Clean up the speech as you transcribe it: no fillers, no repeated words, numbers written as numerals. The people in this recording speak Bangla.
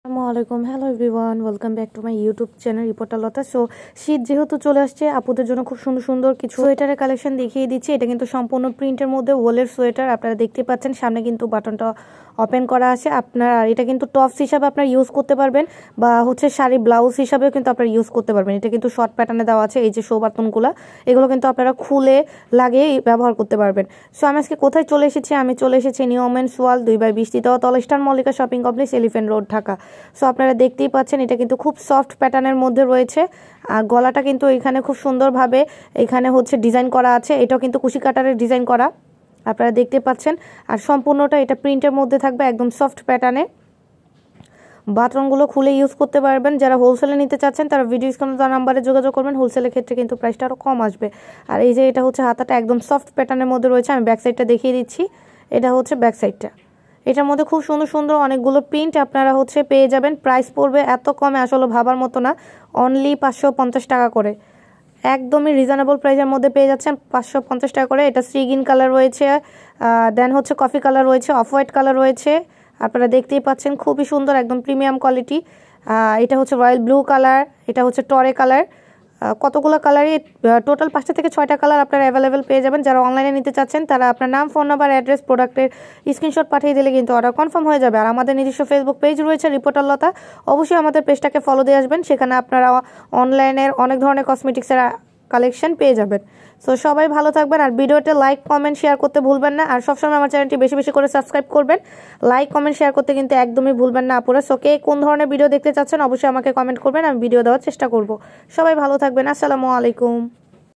আসসালামু আলাইকুম। Hello everyone, welcome back to my YouTube channel reporter Lata. So শীত যেহেতু চলে আসছে, আপুদের জন্য খুব সুন্দর সুন্দর কিছু সোয়েটারের কালেকশন দেখিয়ে দিচ্ছি। এটা কিন্তু সম্পূর্ণ প্রিন্টের মধ্যে ওলের সোয়েটার। আপনারা দেখতে পাচ্ছেন সামনে কিন্তু বাটনটা ওপেন করা আছে। আপনারা এটা কিন্তু টপস হিসাবে আপনারা ইউজ করতে পারবেন, বা শাড়ি ব্লাউজ হিসাবেও কিন্তু আপনারা ইউজ করতে পারবেন। এটা কিন্তু শর্ট প্যাটার্নে দেওয়া আছে। এই যে শো বাটনগুলো, এগুলো কিন্তু আপনারা খুলে লাগিয়ে ব্যবহার করতে পারবেন। সো আমি আজকে কোথায় চলে এসেছি? আমি চলে এসেছি নিউ ওমেন্স ওয়ার্ল্ড 2/20 তলা eastern Mallika shopping complex, elephant road, Dhaka. So আপনারা দেখতেই পাচ্ছেন এটা কিন্তু খুব সফট প্যাটার্নের মধ্যে রয়েছে। আর গলাটা কিন্তু এখানে খুব সুন্দরভাবে এখানে ডিজাইন করা আছে। এটাও কিন্তু কুশি কাটারের ডিজাইন করা, আপনারা দেখতে পাচ্ছেন। আর সম্পূর্ণটা এটা প্রিন্টের মধ্যে থাকবে, একদম সফট প্যাটার্নে। বাটনগুলো খুলে ইউজ করতে পারবেন। যারা হোলসেলে নিতে চাচ্ছেন তারা ভিডিও স্ক্রিনে দেওয়া নাম্বারে যোগাযোগ করবেন। হোলসেলের ক্ষেত্রে কিন্তু প্রাইসটা আরও কম আসবে। আর এই যে এটা হাতাটা একদম সফট প্যাটার্নের মধ্যে রয়েছে। আমি ব্যাক সাইডটা দেখিয়ে দিচ্ছি। এটা ব্যাক সাইডটা। এটার মধ্যে খুব সুন্দর সুন্দর অনেকগুলো প্রিন্ট আপনারা পেয়ে যাবেন। প্রাইস পড়বে এত কমে আসলে ভাবার মতো না, অনলি 550 টাকা করে। একদমই রিজনেবল প্রাইসের মধ্যে পেয়ে যাচ্ছেন 550 টাকা করে। এটা সি গ্রিন কালার রয়েছে, দেন কফি কালার রয়েছে, অফ হোয়াইট কালার রয়েছে। আপনারা দেখতেই পাচ্ছেন খুবই সুন্দর, একদম প্রিমিয়াম কোয়ালিটি। এটা রয়্যাল ব্লু কালার, এটা টরে কালার। কতগুলো কালারই, টোটাল 5টা থেকে 6টা কালার আপনারা অ্যাভেলেবেল পেয়ে যাবেন। যারা অনলাইনে নিতে চাচ্ছেন তারা আপনার নাম, ফোন নাম্বার, অ্যাড্রেস, প্রোডাক্টের স্ক্রিনশট পাঠিয়ে দিলে কিন্তু অর্ডার কনফার্ম হয়ে যাবে। আর আমাদের নিজস্ব ফেসবুক পেজ রয়েছে রিপোর্টার লতা, অবশ্যই আমাদের পেজটাকে ফলো দিয়ে আসবেন। সেখানে আপনারা অনলাইনের অনেক ধরনের কসমেটিক্সের কালেকশন পেয়ে যাবেন। সো সবাই ভালো থাকবেন, আর ভিডিওতে লাইক, কমেন্ট, শেয়ার করতে ভুলবেন না। আর সবসময় আমার চ্যানেলটি বেশি বেশি করে সাবস্ক্রাইব করবেন। লাইক, কমেন্ট, শেয়ার করতে কিন্তু একদমই ভুলবেন না আপুরা। সো কে কোন ধরনের ভিডিও দেখতে চাচ্ছেন অবশ্যই আমাকে কমেন্ট করবেন, আমি ভিডিও দেওয়ার চেষ্টা করব। সবাই ভালো থাকবেন। আসসালামু আলাইকুম।